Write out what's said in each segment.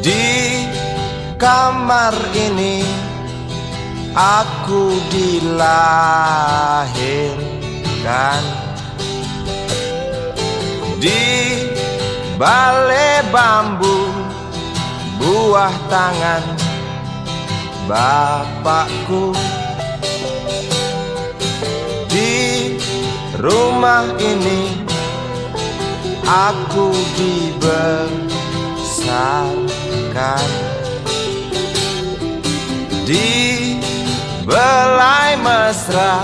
Di kamar ini aku dilahirkan, di balai bambu buah tangan bapakku. Di rumah ini aku dibesarkan, di belai mesra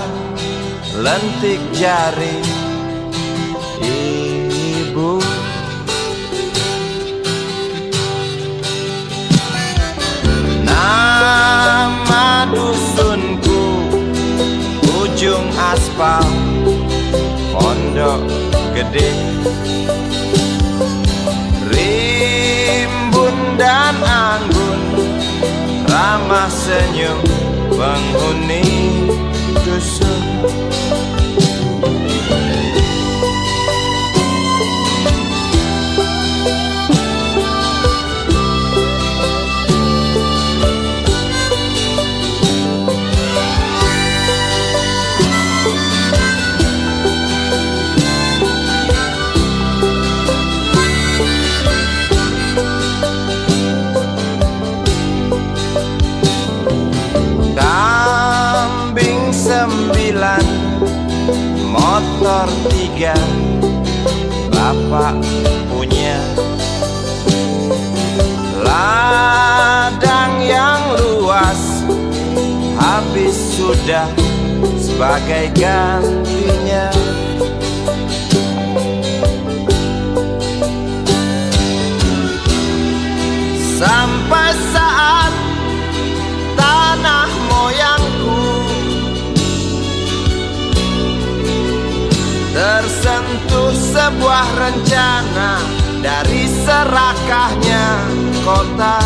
lentik jari ibu. Nama dusunku ujung aspal Pondok Gede. Rimbun dan anggun ramah senyum penghuni dusun. Motor 3 bapak punya, ladang yang luas habis sudah sebagai gantinya. Sampai saat tanah moyangku tersentuh sebuah rencana dari serakahnya kota.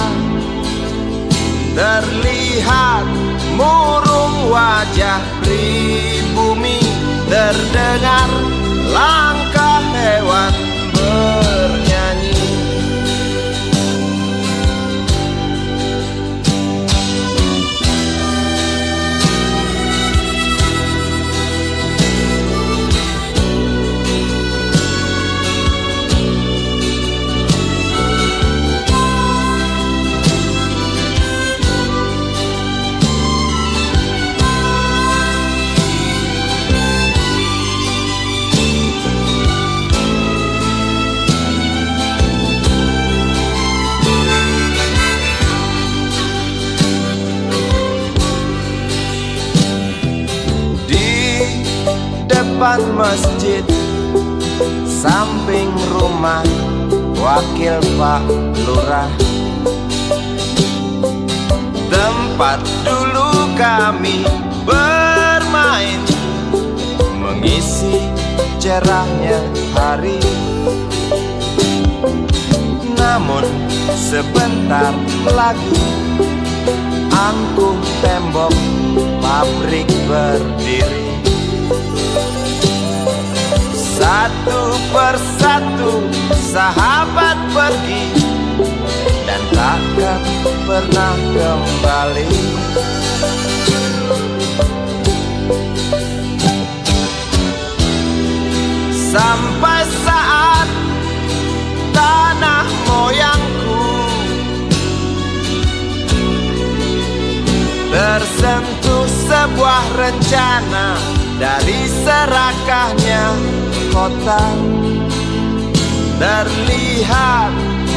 Terlihat murung wajah pribumi, terdengar langkah hewan bernyanyi. Depan masjid samping rumah wakil Pak Lurah, tempat dulu kami bermain mengisi cerahnya hari. Namun sebentar lagi angkuh tembok pabrik berdiri. Satu persatu sahabat pergi dan takkan pernah kembali. Sampai saat tanah moyangku tersentuh sebuah rencana dari serakahnya kota. Terlihat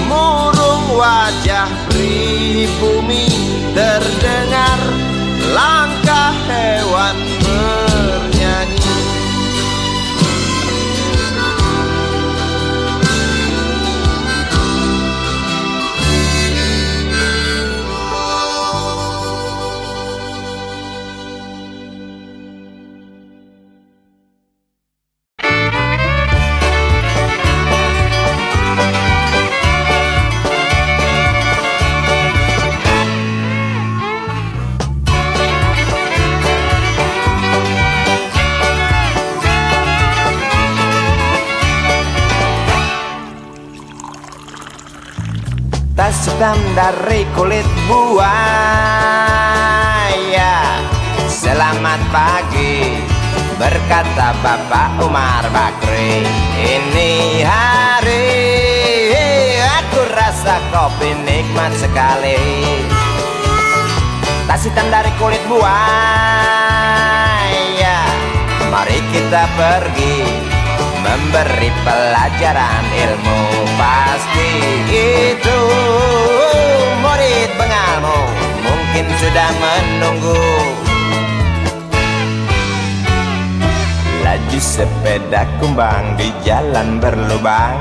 murung wajah pribumi, terdengar langkah hewan bernyanyi. Tas hitam dari kulit buaya. Selamat pagi, berkata Bapak Umar Bakri. Ini hari aku rasa kopi nikmat sekali. Tas hitam dari kulit buaya, mari kita pergi memberi pelajaran ilmu. Pasti itu murid pengalmu mungkin sudah menunggu. Laju sepeda kumbang di jalan berlubang,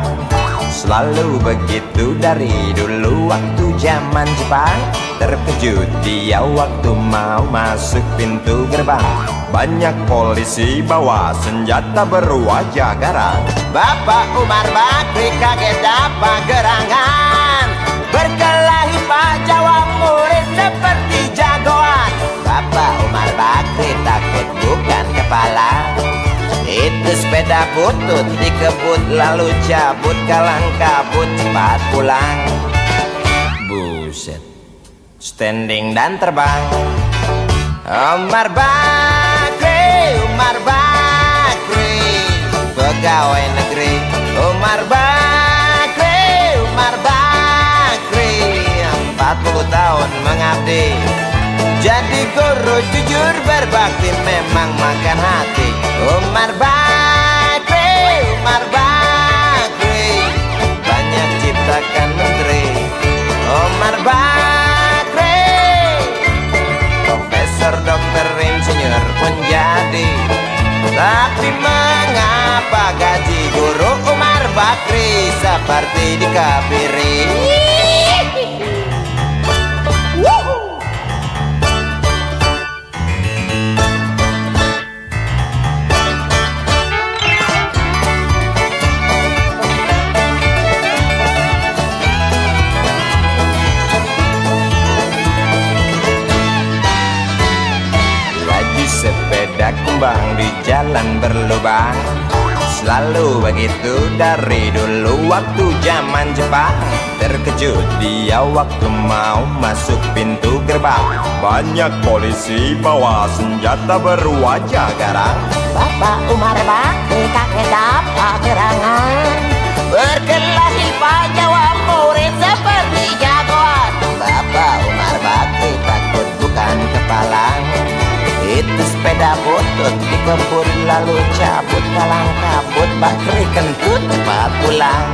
selalu begitu dari dulu waktu zaman Jepang. Terkejut dia waktu mau masuk pintu gerbang, banyak polisi bawa senjata berwajah garang. Bapak Umar Bakri kaget dapat gerangan, berkelahi Pak jawab murid seperti jagoan. Bapak Umar Bakri takut bukan kepala, itu sepeda butut dikebut lalu cabut kalang kabut cepat pulang. Buset, standing dan terbang. Umar Bakri, Umar Bakri, pegawai negeri. Umar Bakri, Umar Bakri, 40 tahun mengabdi, jadi guru jujur berbakti memang makan hati. Umar Bakri, Umar Bakri, banyak ciptakan menteri. Umar Bakri, profesor, dokter, insinyur pun jadi. Tapi mengapa gaji guru Umar Bakri seperti dikebiri? Sepeda kumbang di jalan berlubang, selalu begitu dari dulu waktu zaman Jepang. Terkejut dia waktu mau masuk pintu gerbang, banyak polisi bawa senjata berwajah garang. Bapak Umar Bakri kaget dapat gerangan, berkelahi Pak jawab murid seperti jagoan. Bapak Umar Bakri takut bukan kepala, itu sepeda butut dikebut lalu cabut kalang kabut. Bakri kentut cepat pulang.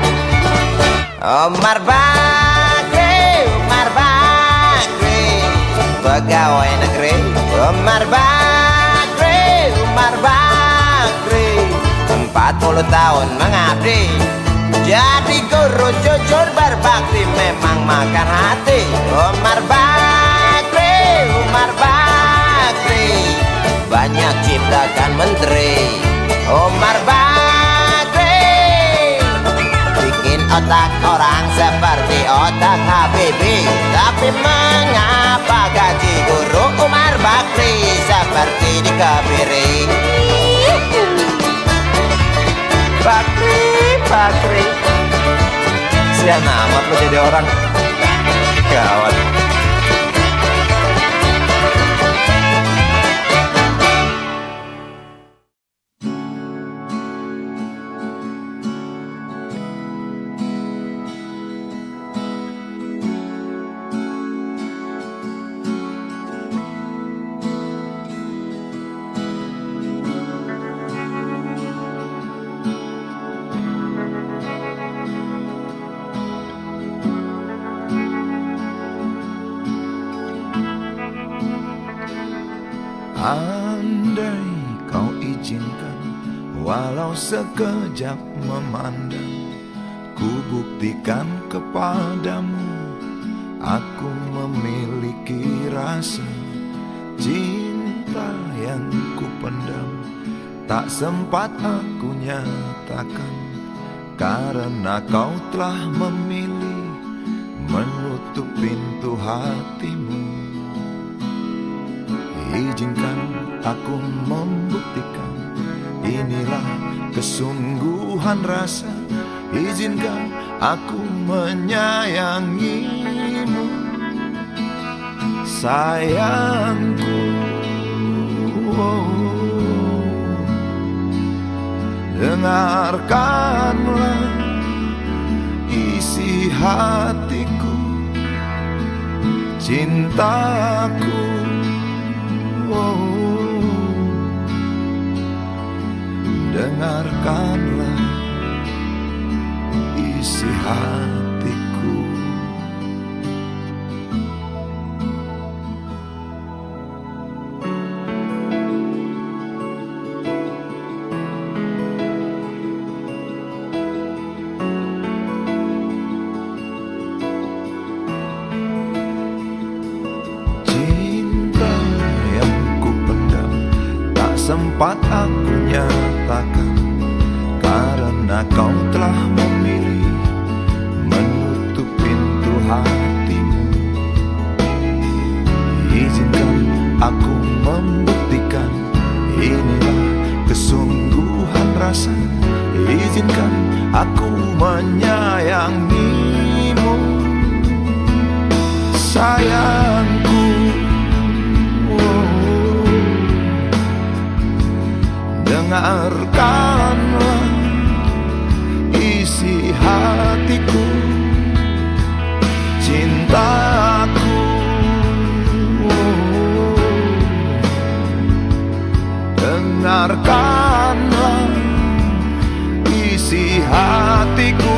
Umar Bakri, Umar Bakri, pegawai negeri. Umar Bakri, Umar Bakri, 40 tahun mengabdi, jadi guru jujur berbakti memang makan hati. Umar Bakri, Umar Bakri, banyak ciptakan menteri. Umar Bakri, bikin otak orang seperti otak Habibie. Tapi mengapa gaji guru Umar Bakri seperti dikebiri? Bakri, Bakri, sian amat lo jadi orang. Gawat. Andai kau izinkan, walau sekejap memandang, ku buktikan kepadamu, aku memiliki rasa cinta yang ku pendam. Tak sempat aku nyatakan, karena kau telah memilih menutup pintu hatimu. Izinkan aku membuktikan, inilah kesungguhan rasa. Izinkan aku menyayangimu, sayangku. Dengarkanlah isi hatiku, cintaku. Dengarkanlah isi hatiku. Cinta yang kupendam tak sempat aku nyatakan, karena kau telah memilih menutup pintu hatimu. Izinkan aku membuktikan, inilah kesungguhan rasa. Izinkan aku menyayangimu, sayangku. Dengarkanlah isi hatiku, cintaku. Dengarkanlah isi hatiku.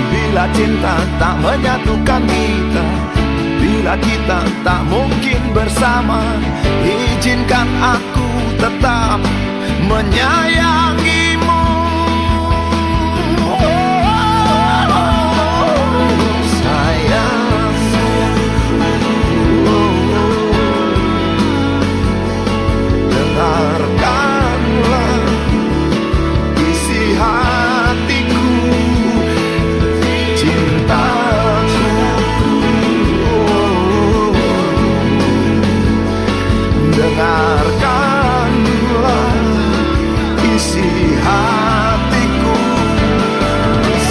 Bila cinta tak menyatukan kita, bila kita tak mungkin bersama, izinkan aku tetap menyayangimu. Sayang, dengarkanlah isi hatiku, cintaku. Dengarkanlah isi hatiku,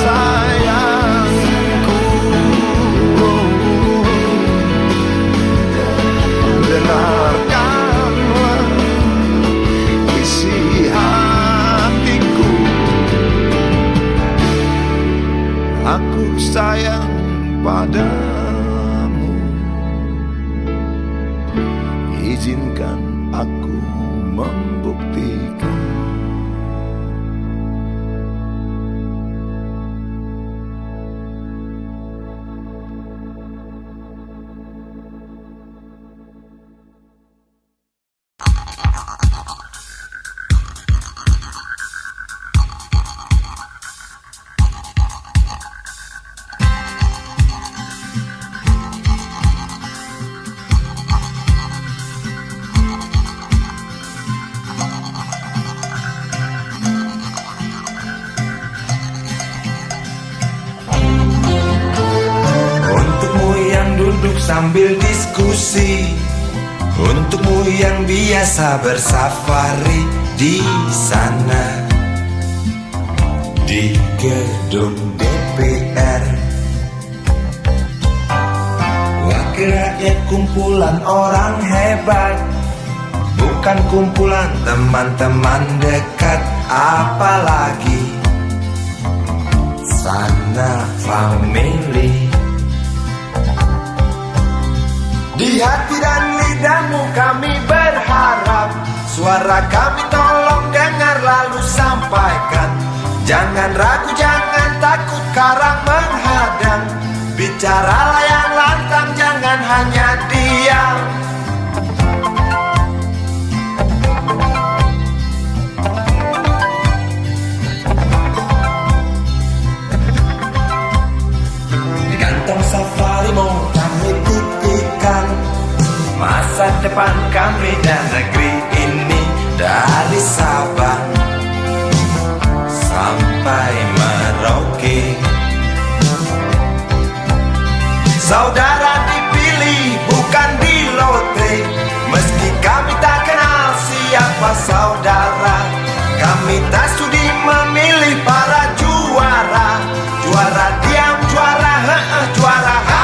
sayangku. Dengarkanlah isi hatiku. Aku sayang padamu, izinkan aku membuktikan. Sambil diskusi, untukmu yang biasa bersafari di sana, di gedung DPR. Wakil rakyat kumpulan orang hebat, bukan kumpulan teman-teman dekat, apalagi sana family. Di hati dan lidahmu kami berharap, suara kami tolong dengar lalu sampaikan. Jangan ragu, jangan takut karang menghadang, bicaralah yang lantang, jangan hanya diam. depan kami dan negeri ini. Dari Sabang sampai Merauke, saudara dipilih bukan di lotre. Meski kami tak kenal siapa saudara, kami tak sudi memilih para juara. Juara diam, juara juara ha.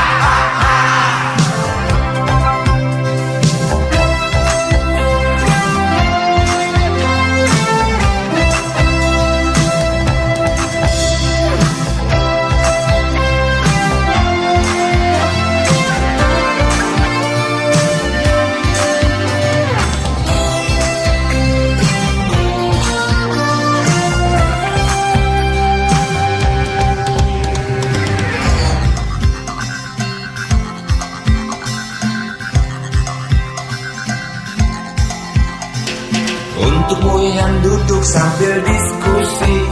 Untukmu yang duduk sambil diskusi,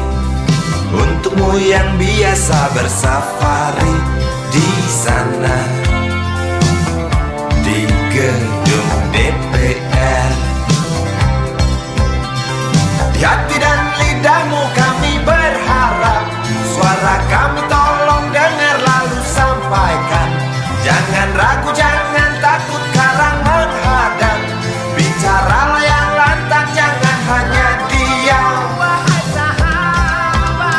untukmu yang biasa bersafari di sana, di gedung DPR. Di hati dan lidahmu kami berharap, suara kami tolong dengar lalu sampaikan. Jangan ragu, jangan takut karang menghadang. Bicaralah yang lantang, jangan hanya diam. Wahai sahabat,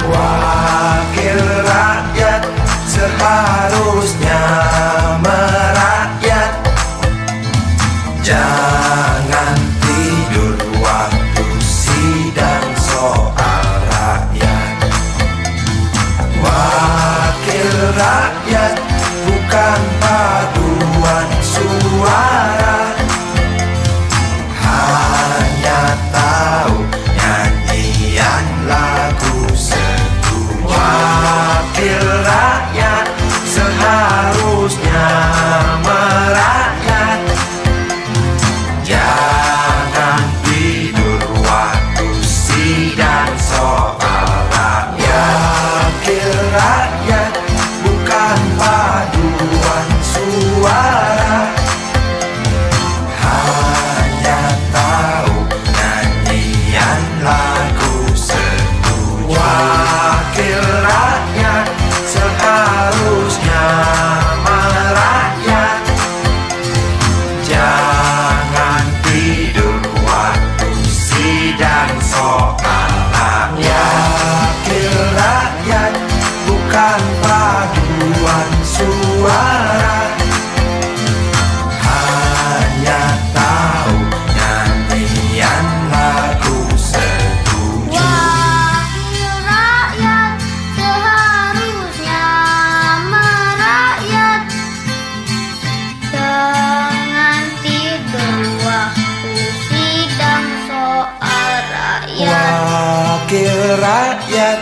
wakil rakyat seharusnya merakyat. Jangan tidur waktu sidang soal rakyat. Wakil rakyat bukan paduan suara, hanya tahu nyanyian lagu setuju. Wakil rakyat seharusnya merakyat. Jangan tidur waktu sidang soal rakyat. Wakil rakyat bukan paduan suara, hanya tahu nyanyian lagu setuju. Wakil rakyat seharusnya merakyat. Jangan tidur waktu sidang soal rakyat. Wakil rakyat bukan paduan suara, hanya tahu nyanyian lagu setuju. Wakil rakyat seharusnya merakyat. Jangan tidur waktu sidang soal rakyat. Wakil rakyat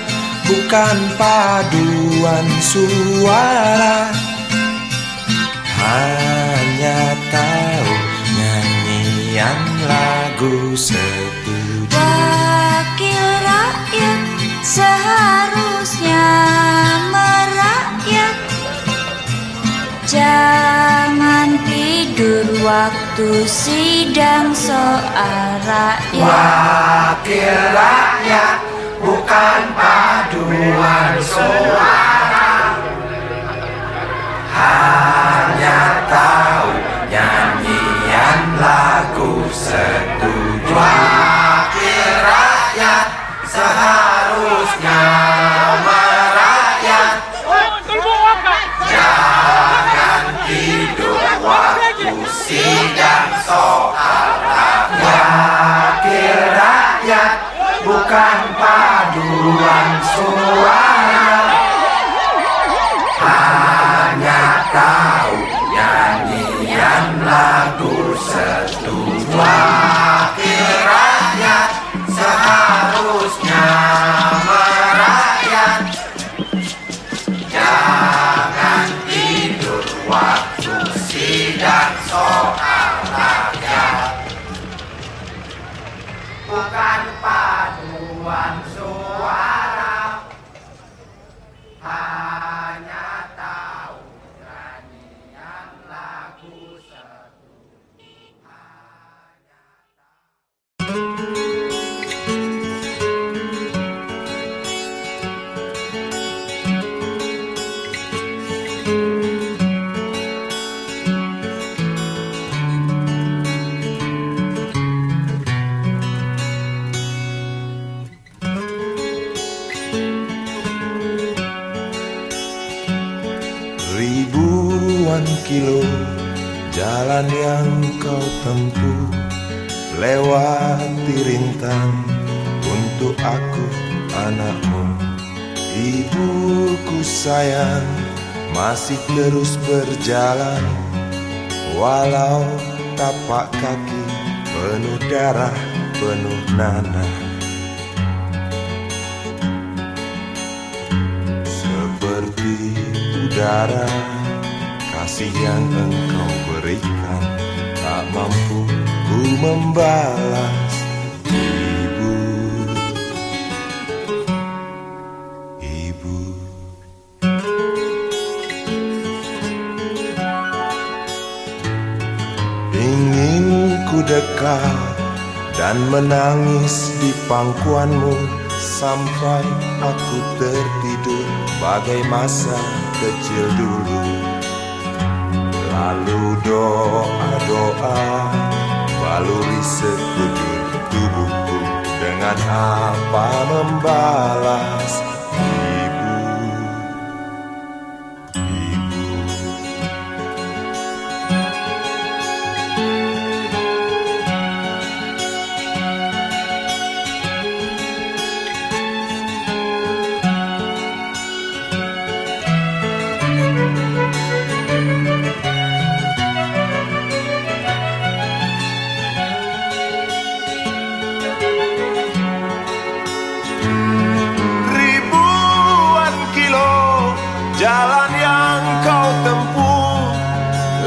bukan paduan suara, hanya tahu nyanyian lagu setuju. Wakil rakyat seharusnya merakyat. Jangan tidur waktu sidang soal rakyat. Wakil rakyat bukan paduan suara, hanya tahu nyanyian lagu setuju. Wakil rakyat seharusnya merakyat. Jangan tidur waktu sidang soal rakyat. Wakil rakyat bukan paduan suara, hanya tahu nyanyian lagu setuju. Wakil rakyat seharusnya merakyat. Jangan tidur waktu sidang soal rakyat. Bukan paduan suara, hanya tahu nyanyian lagu setuju. Ribuan kilo jalan yang kau tempuh, lewati rintang untuk aku anakmu. Ibuku sayang masih terus berjalan, walau tapak kaki penuh darah, penuh nanah. Seperti udara, kasih yang engkau berikan tak mampu ku membalas. Ibu, ibu. Ingin ku dekat dan menangis di pangkuanmu sampai aku tertidur bagai masa kecil dulu. Lalu doa-doa baluri sekujur tubuhku, dengan apa membalas. Ibu, ibu. Jalan yang kau tempuh,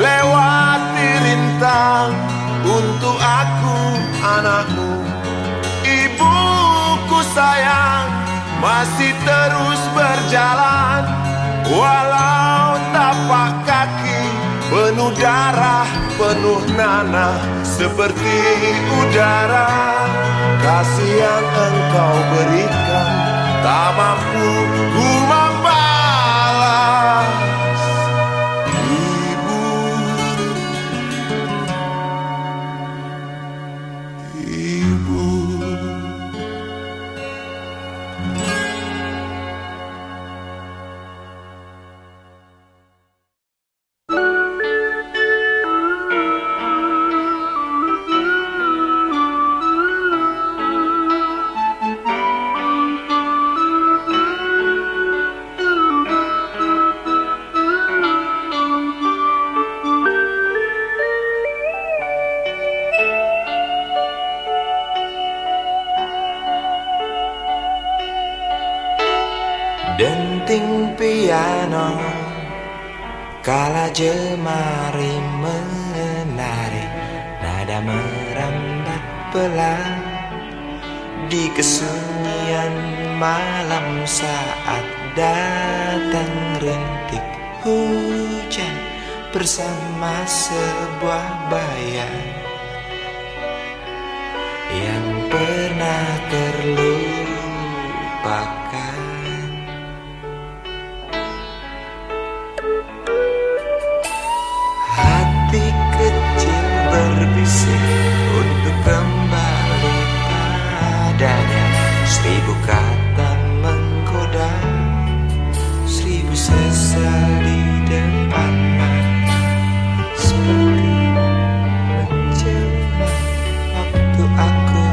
lewati rintang untuk aku anakmu. Ibuku sayang masih terus berjalan, walau tapak kaki penuh darah, penuh nanah. Seperti udara, kasih yang engkau berikan tak mampu ku membalas. Ibu, ibu. Denting piano kala jemari menari, nada merambat pelan di kesunyian malam saat datang rintik hujan bersama sebuah bayang yang pernah terlupakan. Hati kecil berbisik untuk kembali padanya. 1000 kata menggoda, 1000 sesal di depan mata, seperti menjelma waktu aku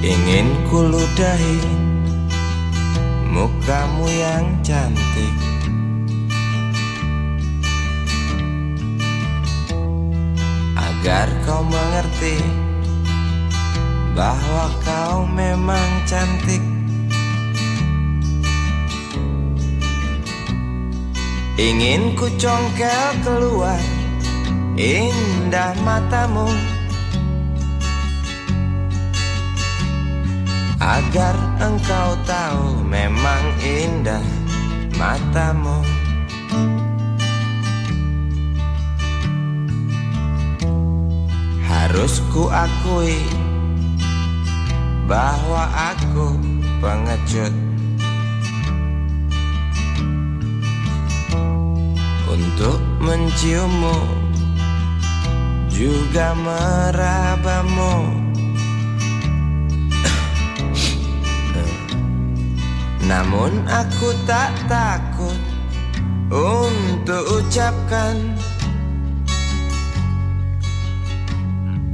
Ingin kuludahi mukamu yang cantik, agar kau mengerti bahwa kau memang cantik. Ingin ku congkel keluar indah matamu, agar engkau tahu memang indah matamu. Harus ku akui bahwa aku pengecut untuk menciummu, juga merabamu. Namun aku tak takut untuk ucapkan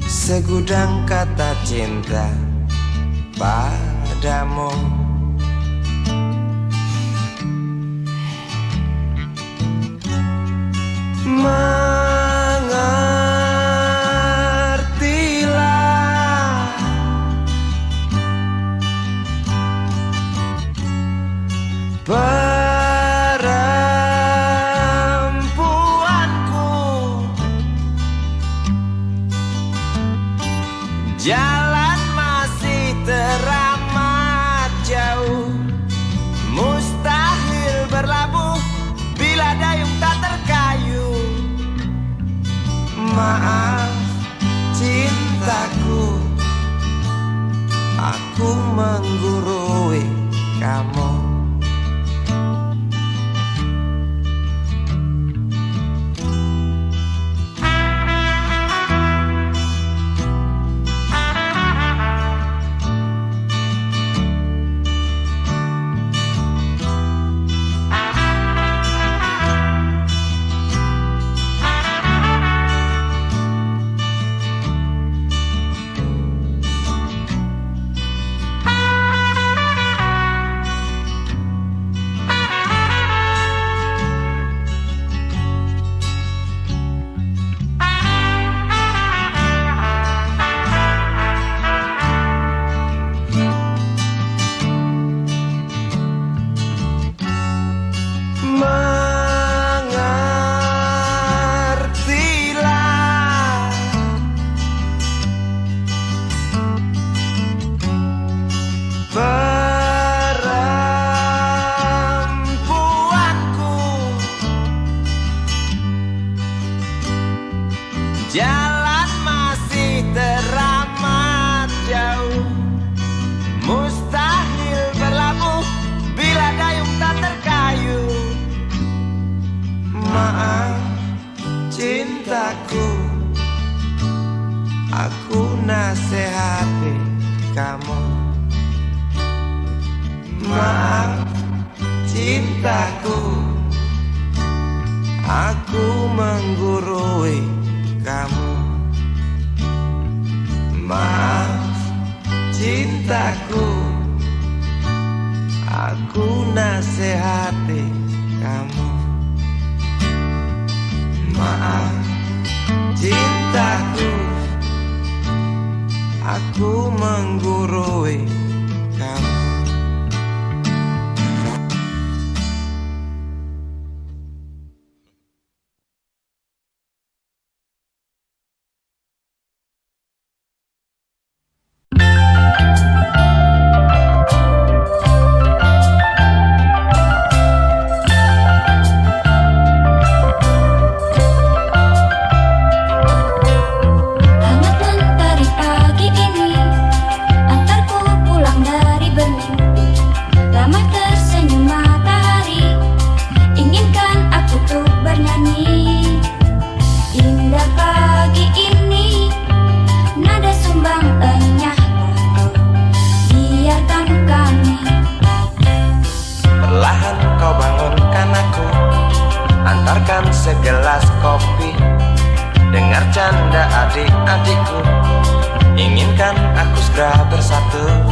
segudang kata cinta padamu. Mengertilah perempuanku, jalan masih teramat jauh, mustahil berlabuh bila dayung tak terkayu. Maaf cintaku, aku menggurui kamu. Jalan masih teramat jauh, mustahil berlabuh bila dayung tak terkayu. Maaf cintaku, aku nasihati kamu. Maaf cintaku, aku menggurui kamu. Maaf cintaku, aku nasihati kamu. Maaf cintaku, aku menggurui kamu. Segelas kopi, dengar canda adik-adikku, inginkan aku segera bersatu.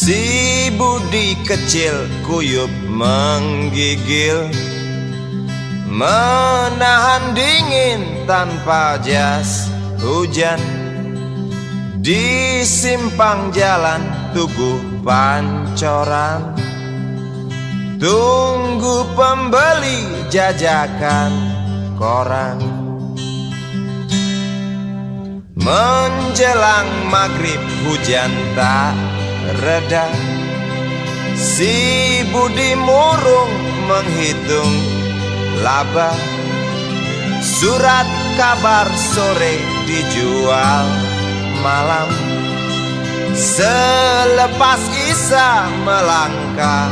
Si Budi kecil kuyup menggigil, menahan dingin tanpa jas hujan. Di simpang jalan Tugu Pancoran, tunggu pembeli jajakan koran. Menjelang maghrib hujan tak reda, si Budi murung menghitung laba. Surat kabar sore dijual malam. Selepas Isya melangkah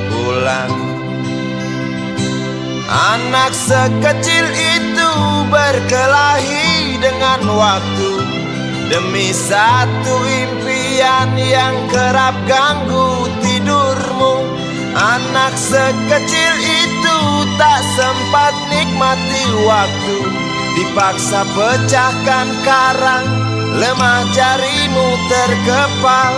pulang. Anak sekecil itu berkelahi dengan waktu demi satu impian yang kerap ganggu tidurmu. Anak sekecil itu tak sempat nikmati waktu, dipaksa pecahkan karang, lemah jarimu terkepal.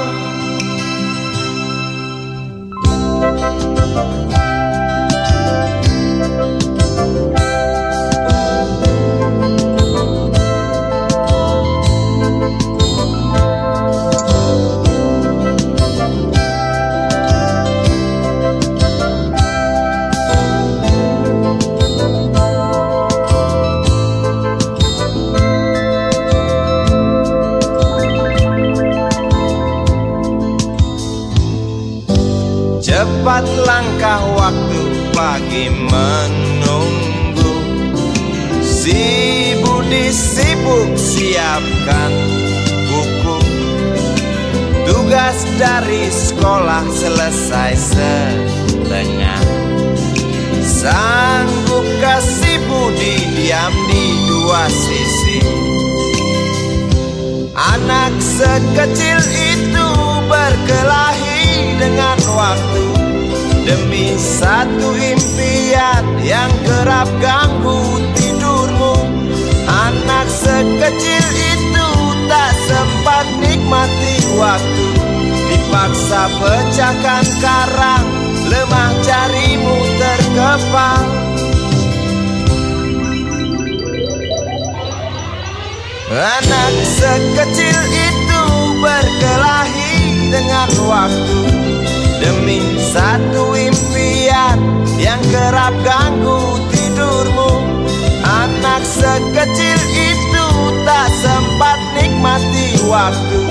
Cepat langkah waktu, pagi menunggu. Si Budi sibuk siapkan buku. Tugas dari sekolah selesai setengah. Sanggupkah si Budi diam di dua sisi? Anak sekecil itu berkelahi dengan waktu demi satu impian yang kerap ganggu tidurmu. Anak sekecil itu tak sempat nikmati waktu, dipaksa pecahkan karang, lemah jarimu terkepal. Anak sekecil itu berkelahi dengan waktu demi satu impian yang kerap ganggu tidurmu. Anak sekecil itu tak sempat nikmati waktu,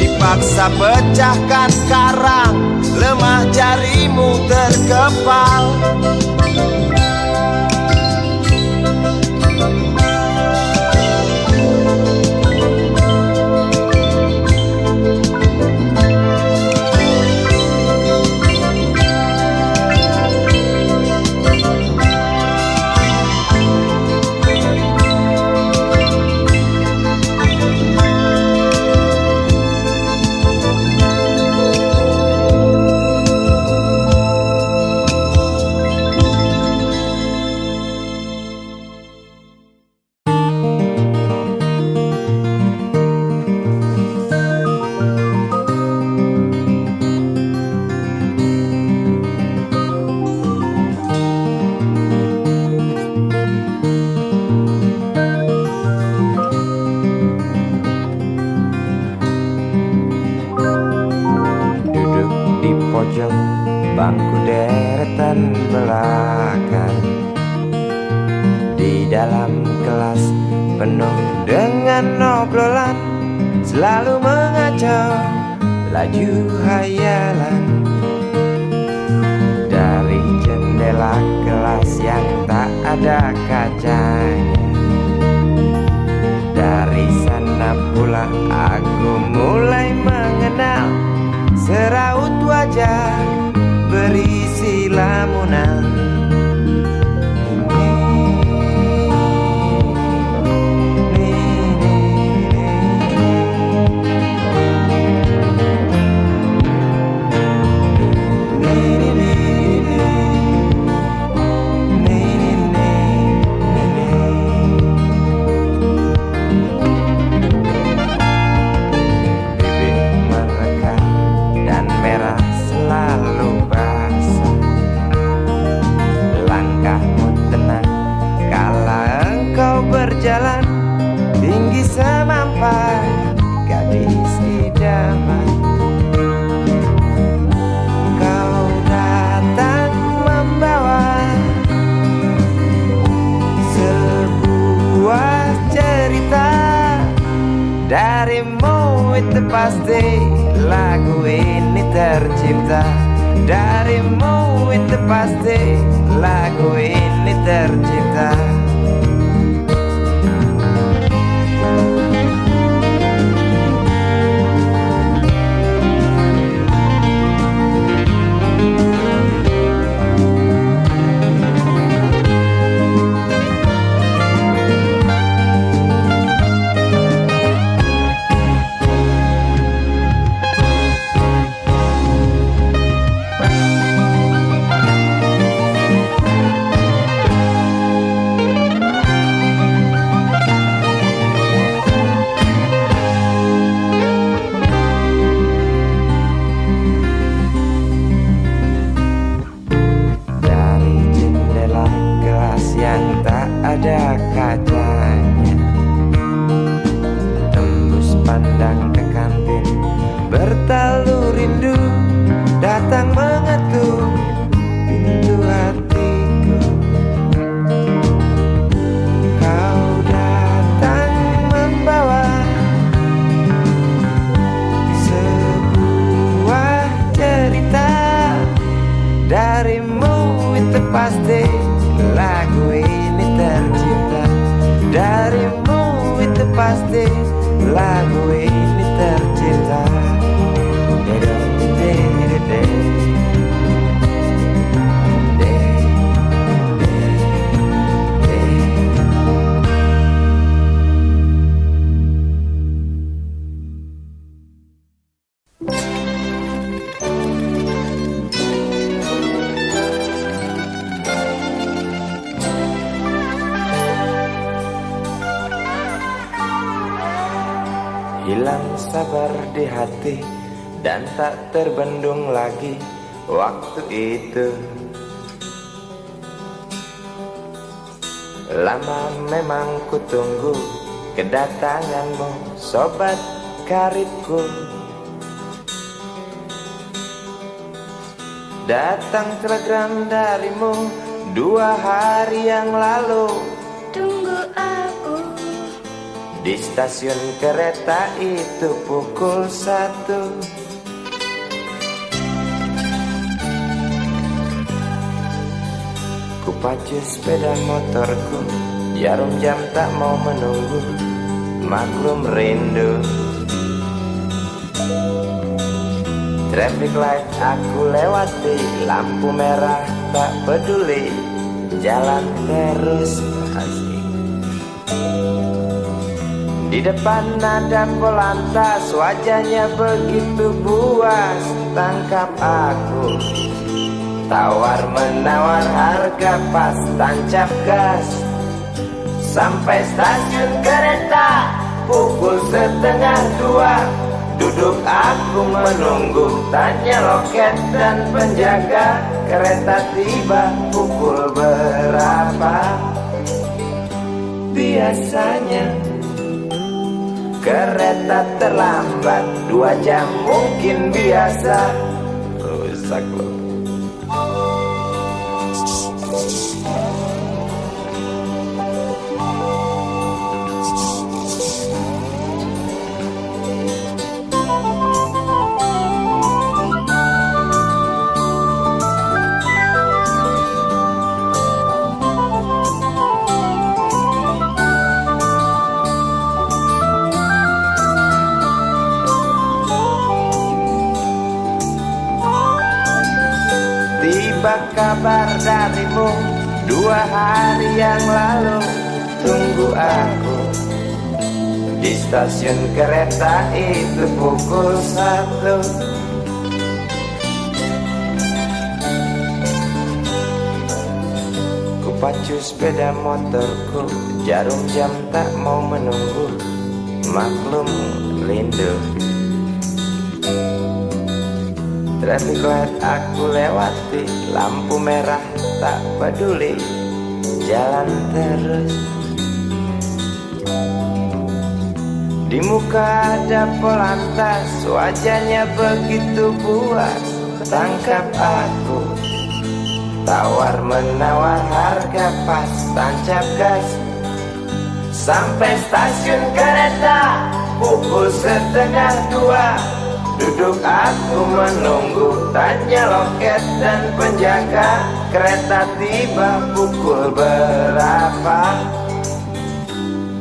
dipaksa pecahkan karang, lemah jarimu terkepal. pojok bangku deretan belakang. Di dalam kelas penuh dengan obrolan, selalu mengacau laju hayalan. Dari jendela kelas yang tak ada kacanya, dari sana pula aku mulai mengenal seraut wajah berisi lamunan. tercipta. Darimu itu pasti lagu ini tercipta. Ada kacanya, tembus pandang ke kantin, bertalu rindu datang mengetuk pintu hatiku. Kau datang membawa sebuah cerita. Darimu itu pasti lagu ini tercipta. Darimu itu pasti lagu ini tercipta. Hilang sabar di hati dan tak terbendung lagi waktu itu. Lama memang ku tunggu kedatanganmu, sobat karibku. Datang telegram darimu 2 hari yang lalu. Tunggu aku. Di stasiun kereta itu pukul 1. Ku pacu sepeda motorku, jarum jam tak mau menunggu, maklum rindu. Traffic light aku lewati, lampu merah tak peduli, jalan terus asik. Di depan ada polantas, wajahnya begitu buas, tangkap aku. Tawar menawar harga pas, tancap gas. Sampai stasiun kereta pukul 1:30. Duduk aku menunggu, tanya loket dan penjaga, kereta tiba pukul berapa. Biasanya kereta terlambat 2 jam mungkin biasa. Rusak loh. Tiba kabar darimu 2 hari yang lalu. Tunggu aku di stasiun kereta itu pukul 1. Ku pacu sepeda motorku, jarum jam tak mau menunggu, maklum rindu. Traffic light aku lewati, lampu merah tak peduli, jalan terus. Di muka ada polantas, wajahnya begitu buas, tangkap aku. Tawar menawar harga pas, tancap gas. Sampai stasiun kereta pukul 1:30. Duduk aku menunggu, tanya loket dan penjaga, kereta tiba pukul berapa?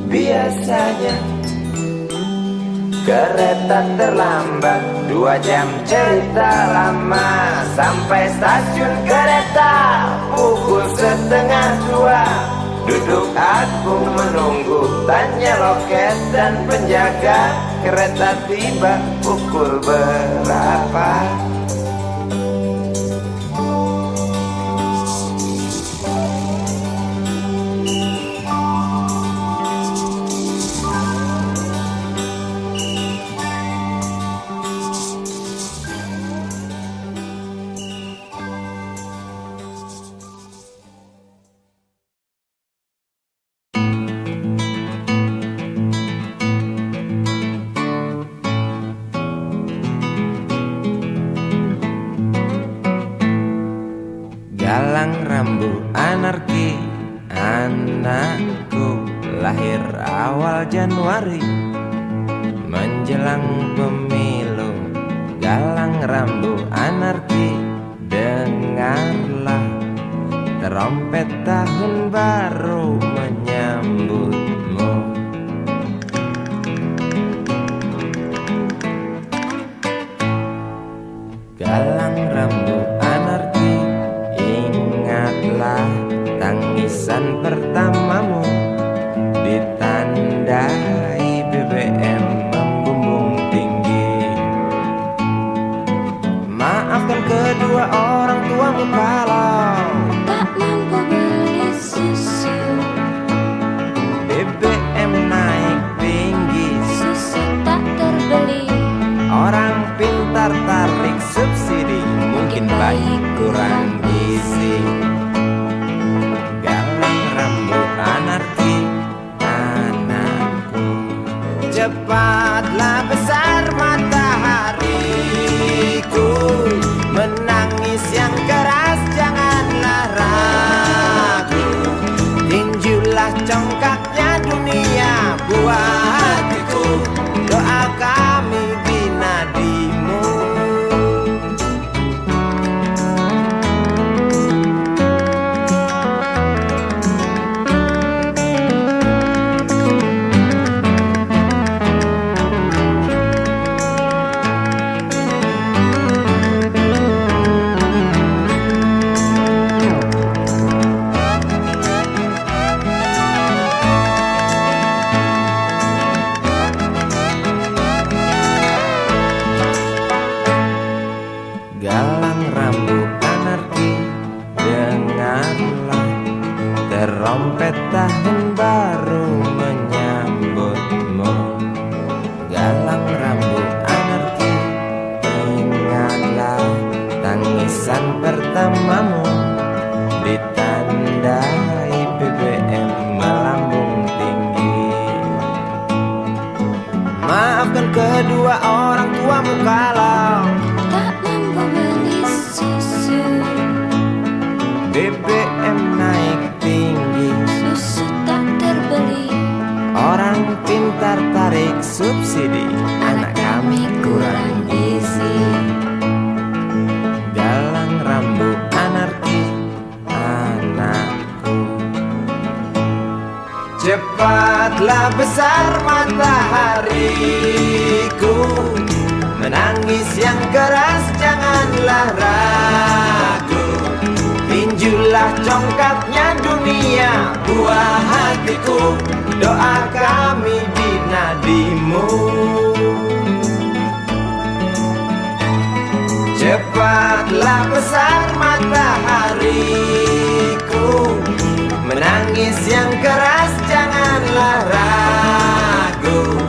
Biasanya kereta terlambat 2 jam, cerita lama. Sampai stasiun kereta pukul 1:30. Duduk aku menunggu, tanya loket dan penjaga, kereta tiba pukul berapa? Galang rambu anarki, anakku lahir awal Januari menjelang pemilu. Galang rambu anarki, dengarlah terompet tahun baru menyambutmu. Galang rambu anarki, ingatlah tangisan pertamamu, ditandai BBM membumbung tinggi. Maafkan kedua orang tuamu kalau tak mampu beli susu, BBM naik tinggi, susu tak terbeli. orang pintar tarik subsidi, mungkin baik kurang gizi. Galang rambu anarki, anakku, cepatlah besar matahariku, menangis yang keras janganlah ragu, tinjulah congkaknya dunia buah hatiku, doa kami binadimu. Galang rambu anarki, dengarlah terompet tahun baru menyambutmu. Galang rambu anarki, ingatlah tangisan pertamamu, ditandai BBM melambung tinggi. Maafkan kedua orang tuamu kalau Tak mampu beli susu, BBM naik tinggi, susu tak terbeli. orang pintar tarik subsidi, anak kami kurang gizi. Galang rambu anarki, anakku, cepatlah besar matahariku, menangis yang keras janganlah ragu, tinjulah congkaknya dunia buah hatiku, doa kami binadimu. Cepatlah besar matahariku, menangis yang keras janganlah ragu,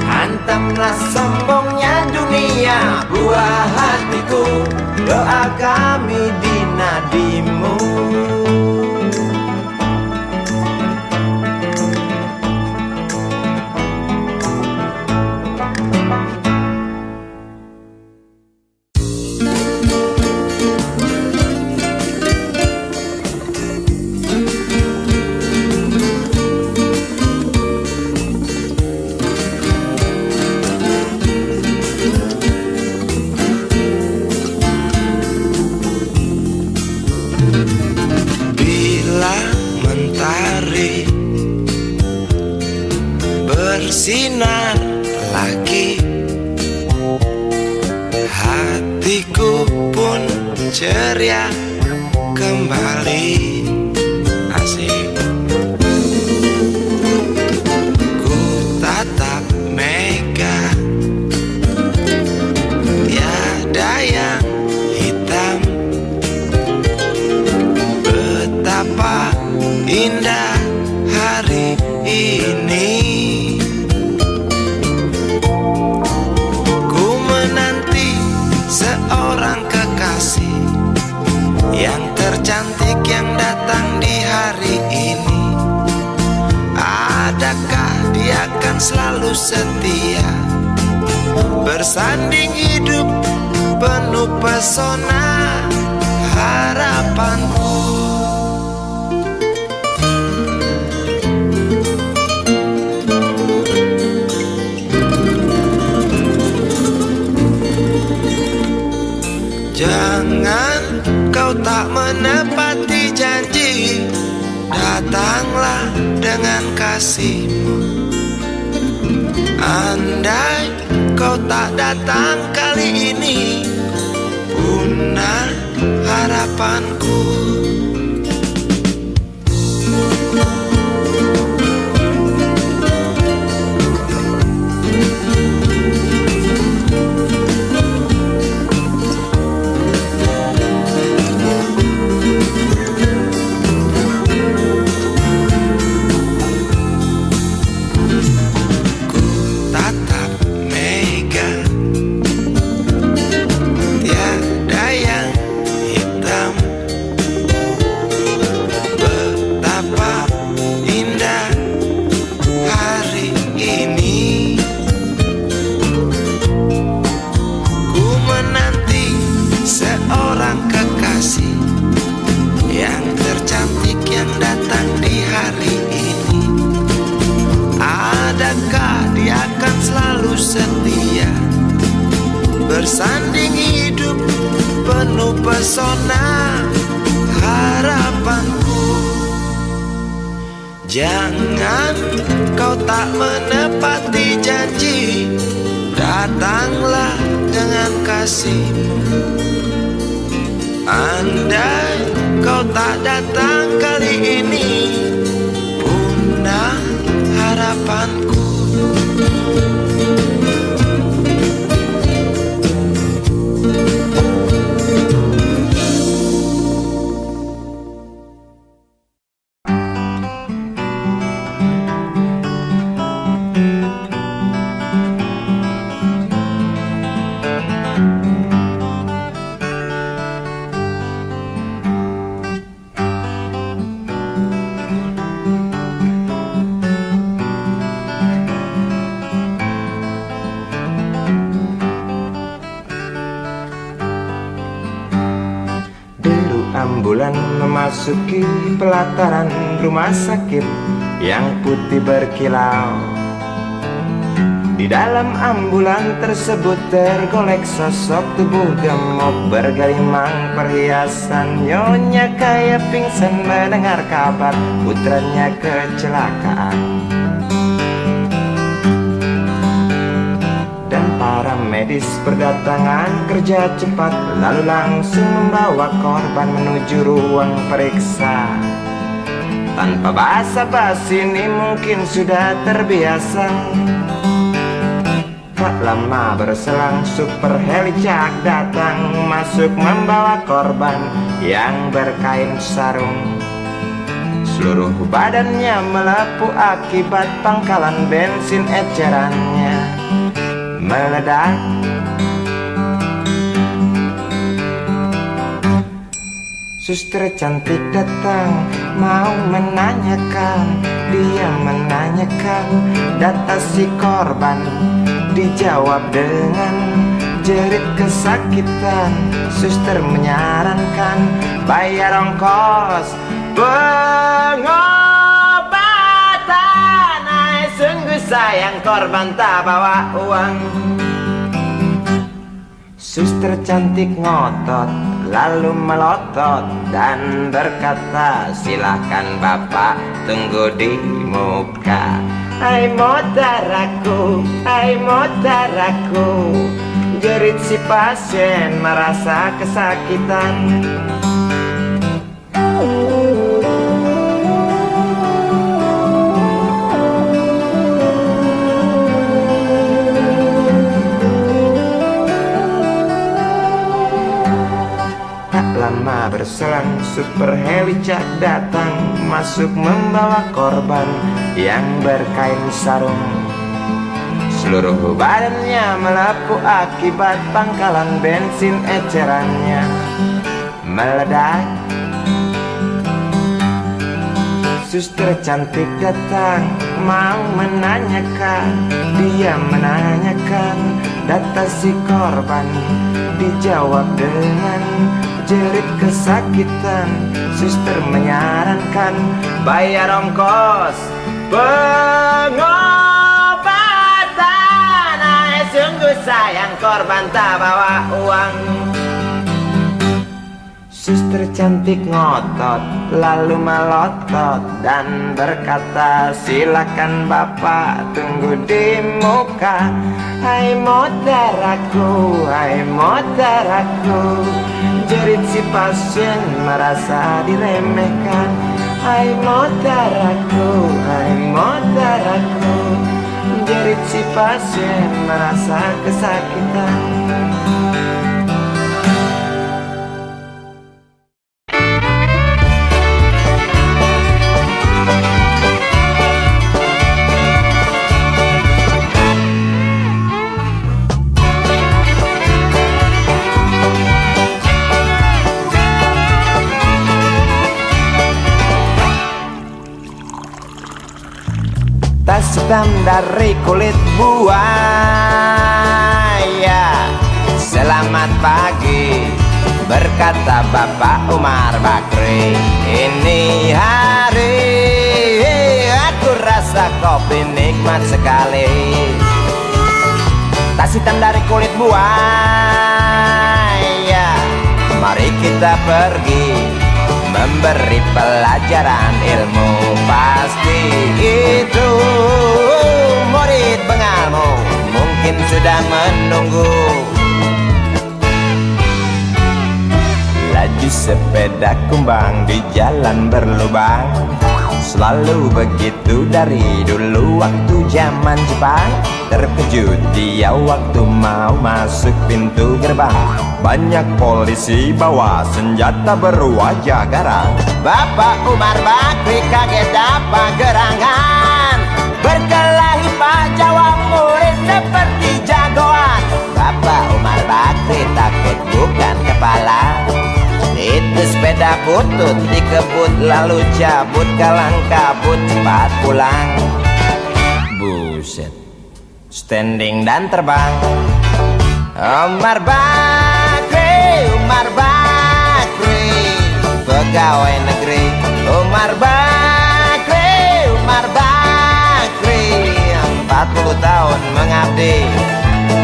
hantamlah sombongnya dunia buah hatiku, doa kami binadimu. bersinar lagi. Hatiku pun ceria kembali. Asik. Ku tatap mega, tiada yang hitam. Betapa indah hari ini. Ku menanti seorang kekasih yang tercantik yang datang di hari ini. Adakah dia akan selalu setia, bersanding hidup penuh pesona harapanku. Jangan kau tak menepati janji, datanglah dengan kasihmu. Andai kau tak datang kali ini, punah harapanku. Yang tercantik yang datang di hari ini. Adakah dia akan selalu setia, bersanding hidup penuh pesona harapanku. Jangan kau tak menepati janji, datanglah dengan kasihmu. Andai kau tak datang kali ini, punah harapanku. Ambulan memasuki pelataran rumah sakit yang putih berkilau. Di dalam ambulan tersebut tergolek sosok tubuh gemuk bergelimang perhiasan. Nyonya kaya pingsan mendengar kabar putranya kecelakaan. Para medis berdatangan kerja cepat, lalu langsung membawa korban menuju ruang periksa. Tanpa basa-basi ini mungkin sudah terbiasa. Tak lama berselang super helicak datang, masuk membawa korban yang berkain sarung. Seluruh badannya melepuh akibat pangkalan bensin ecerannya meledak. Suster cantik datang mau menanyakan, dia menanyakan data si korban. Dijawab dengan jerit kesakitan. Suster menyarankan bayar ongkos pengobatan. Sungguh sayang korban tak bawa uang. Suster cantik ngotot lalu melotot dan berkata, silakan bapak tunggu di muka. hai motaraku, hai motaraku. Jerit si pasien merasa kesakitan. Lama berselang Super Hewicak datang, masuk membawa korban yang berkain sarung. Seluruh badannya melepuh akibat pangkalan bensin ecerannya meledak. Suster cantik datang mau menanyakan, dia menanyakan data si korban. Dijawab dengan jerit kesakitan. Suster menyarankan bayar ongkos pengobatan. Sungguh sayang korban tak bawa uang. Suster cantik ngotot lalu melotot dan berkata, silakan bapak tunggu di muka. Hai motaraku, hai motaraku. Jerit si pasien merasa diremehkan. Hai motaraku, hai motaraku. Jerit si pasien merasa kesakitan. Tas hitam dari kulit buaya. Selamat pagi, berkata Bapak Umar Bakri. Ini hari aku rasa kopi nikmat sekali. Tas hitam dari kulit buaya, mari kita pergi memberi pelajaran ilmu. Pasti itu murid bengalmu mungkin sudah menunggu. Laju sepeda kumbang di jalan berlubang, selalu begitu dari dulu waktu zaman Jepang. Terkejut dia waktu mau masuk pintu gerbang. Banyak polisi bawa senjata berwajah garang. Bapak Umar Bakri kaget dapat gerangan. Berkelahi Pak jawab murid seperti jagoan. Bapak Umar Bakri takut bukan kepala. Itu sepeda butut dikebut lalu cabut, kalang kabut cepat pulang. Buset, standing dan terbang. Umar Bakri, Umar Bakri, pegawai negeri. Umar Bakri, Umar Bakri, 40 tahun mengabdi.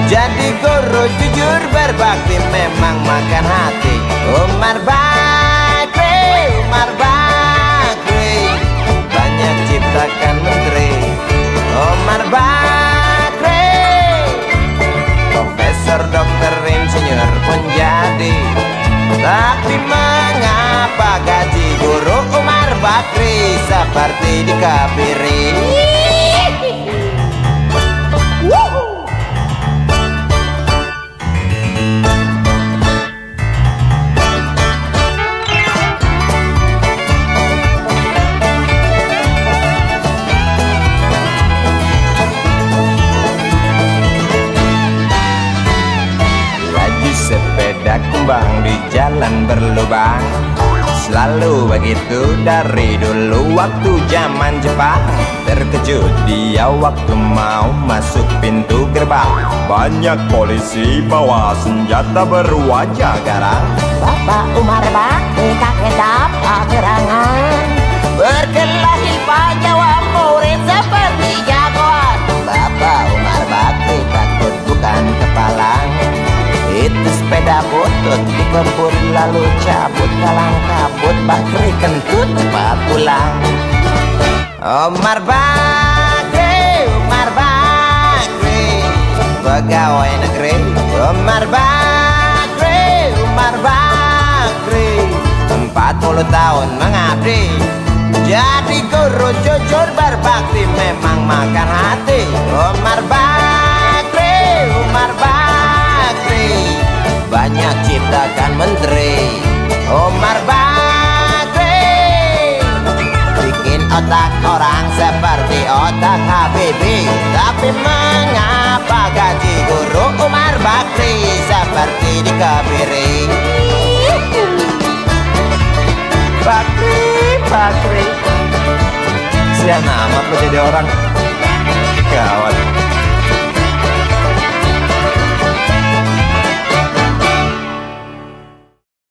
Jadi guru jujur berbakti memang makan hati. Umar Bakri, Umar Bakri, banyak ciptakan menteri. Umar Bakri, profesor, dokter, insinyur pun jadi. Tapi mengapa gaji guru Umar Bakri seperti dikebiri? Kumbang di jalan berlubang, selalu begitu dari dulu waktu zaman Jepang. Terkejut dia waktu mau masuk pintu gerbang. Banyak polisi bawa senjata berwajah garang. Bapak Umar Bakri kaget dapat gerangan. Berkelahi Pak jawab murid seperti jagoan. Bapak Umar Bakri takut bukan kepala. Itu sepeda butut dikebut lalu cabut, kalang kabut. Bakri kentut cepat pulang. Umar Bakri, pegawai negeri. Umar Bakri, Umar Bakri, 40 tahun mengabdi jadi guru jujur berbakti, memang makan hati. Umar Bakri, Umar Bakri, banyak ciptakan menteri. Umar Bakri bikin otak orang seperti otak Habibie. Tapi mengapa gaji guru Umar Bakri seperti dikebiri? Bakri, Bakri, sian amat lo jadi orang.